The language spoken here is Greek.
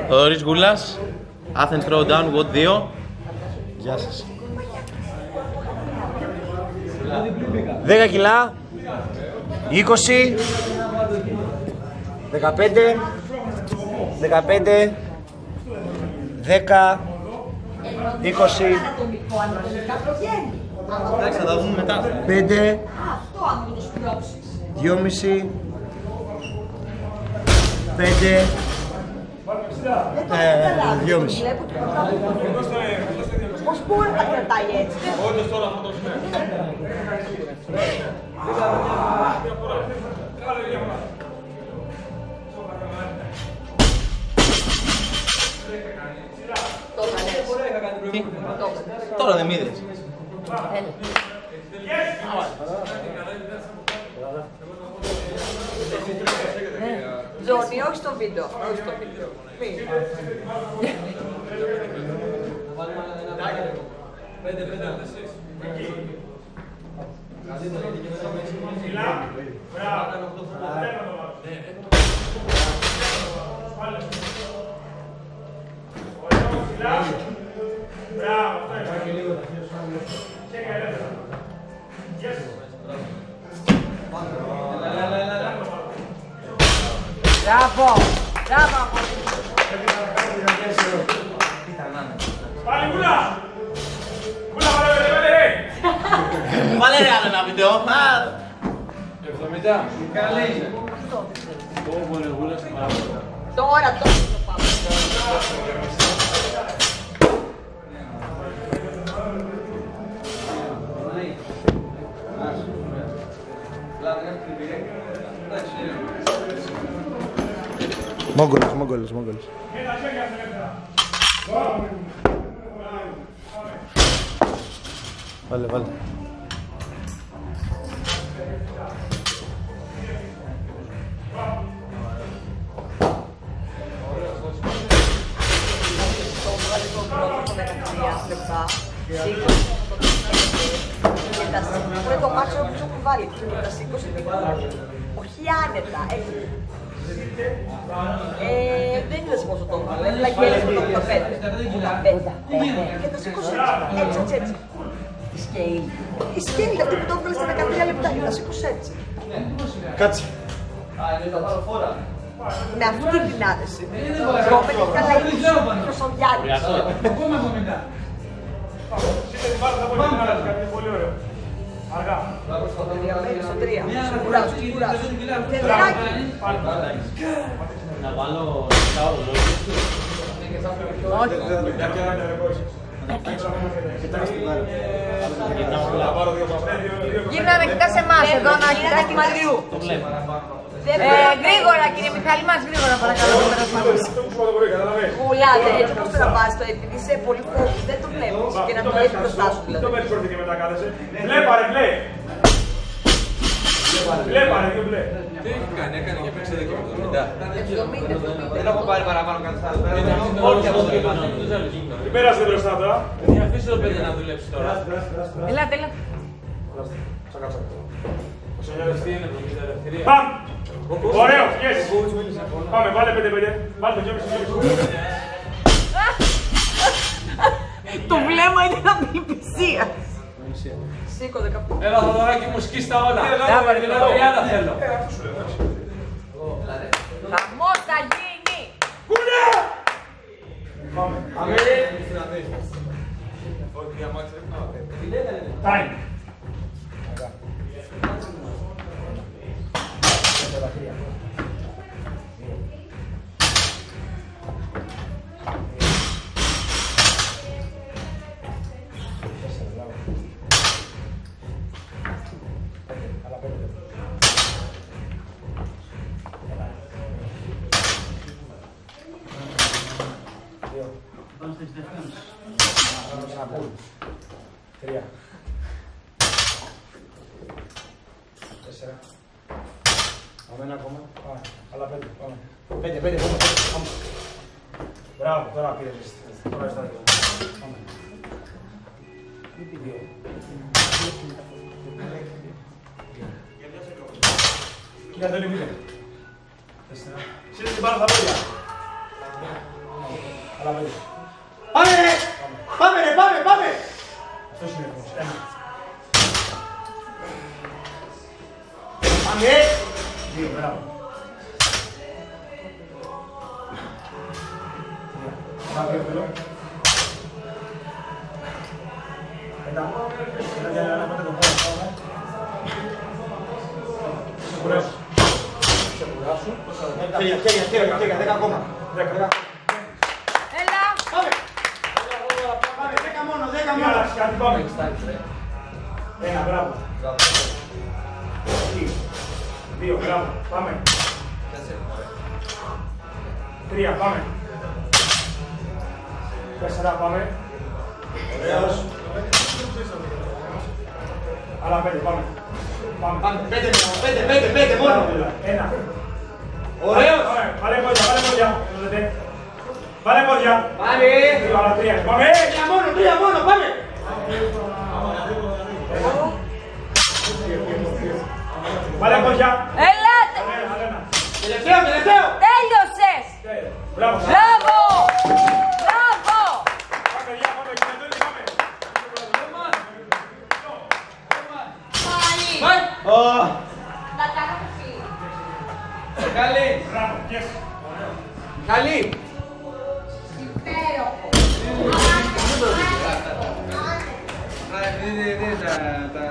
Θοδωρής Γούλας, Athens Throwdown, WOD 2. Γεια σας. 10 κιλά, 20, 15, 15, 10, 20, Εντάξει, θα τα δούμε μετά. 5, 2,5, 5, 2,5. Πώς μπορεί να κρατάει έτσι? Όντως τώρα αυτό το σημαίνει. Τώρα δεν μ' είδες. Ζώνη, όχι στο βίντεο. Όχι στο βίντεο. Μπράβο! Μπράβο! Πάλι Γούλα! Γούλα βάλε ρε! Βάλε ρε άλλο ένα βίντεο. 70. Καλή. Τώρα το πάμε. Μόγκολος, μόγκολος, μόγκολος. Βάλε, βάλε. Είναι το μάξιμο που σου έχουν βάλει και τα σήκωσε όχι άνετα, έτσι. Δεν είδες πόσο το έβαλε, αλλά γέλες με το 85. Και τα σήκωσε έτσι, έτσι. Η σκέιλ. Η σκέιλ αυτή που το έβγαλε στα 13 λεπτά και τα σήκωσε έτσι. Κάτσε. Με αυτή την δυνάτηση. Κόμε και καλά είναι προσωδιάρι. Ακόμα 70. Σύντε την μπάλα, θα μπορεί να κάνει κάτι πολύ ωραίο. Αργά. Στο 3. Κουράζω, κουράζω. Να βάλω τα ορολόγια. Γύρνα να κοιτάς εμάς εδώ, να κοιτάς τη Μαριού. Γρήγορα κύριε Μιχάλη μας, γρήγορα παρακαλώ. Κουλάτε, έτσι όπως το να πας το επειδή είσαι πολύ φόβος, δεν το βλέπεις και να το έχεις μπροστά σου δηλαδή. Το παίρνεις όρθια και μετά κάθεσαι. Βλέπαρε, μπλε. Βλέπαρε, δύο μπλε. Τι έχει κάνει, έκανε και παίξε εδώ και 70. 70. Δεν έχω πάρει παραπάνω κάτι άλλο. Όχι από το πάνω. Τι πέρασε μπροστά τώρα. Για αφήστε το παιδί να δουλέψει τώρα. Ελάτε, ελάτε. Πάμε! Ωραίο, yes! Πάμε, βάλε 5-5. Βάλε το 2,5. Το βλέμμα είναι απειπησία. Σήκω 15. Έλα Θοδωράκι μου, σκίστα όλα. Την Αδριάννα θέλω. Χαμός θα γίνει. Κούνε! Πάμε. Time. Τρία. 4. Πάμε ένα ακόμα. Πάμε. Άλλα 5. Πάμε. 5. Πάμε. Μπράβο, τώρα πήρες. Τώρα está δύο. Πάμε. Δύο. Κοίτα το λιμίδε. Σύντε την μπάλα στα πόδια. Άλλα 5. Πάμε ρε! Πάμε ρε, πάμε, πάμε! Αυτός είναι έτοιμος. 1. Πάμε! 2, μπράβο. 3. Πάμε, θέλω. 5. Ένα πέντε τον πόδι. Σε κουράσου. Σε κουράσου. Χέρια, 10 ακόμα. 10. Έλα. Πάμε! Πάμε, 10 μόνο, 10 μόνο. Άλλαξε κάτι, πάμε. 1, μπράβο. 2, μπράβο. Πάμε. 3, πάμε. 4, πάμε. Ωραίος. Άλλα 5, πάμε. Πάμε. Πάμε, 5 μόνο. 1. Ωραίος. Βάλε πόδια, βάλε πόδια. Βάλε πόδια. Πάμε. 2, άλλα 3. Πάμε. 3 μόνο, πάμε. Βάλε πόδια. Ελάτε. Άλλα 1. Τελευταίο. Τέλειωσες. Μπράβο. Μπράβο. Μπράβο. Πάμε, παιδιά, πάμε. Κινητώνει, πάμε. Πάλι. Πάει! Να κάνω κουφί. Καλή! Μπράβο, yes. Καλή! Υπέροχο. Δεν είναι τα...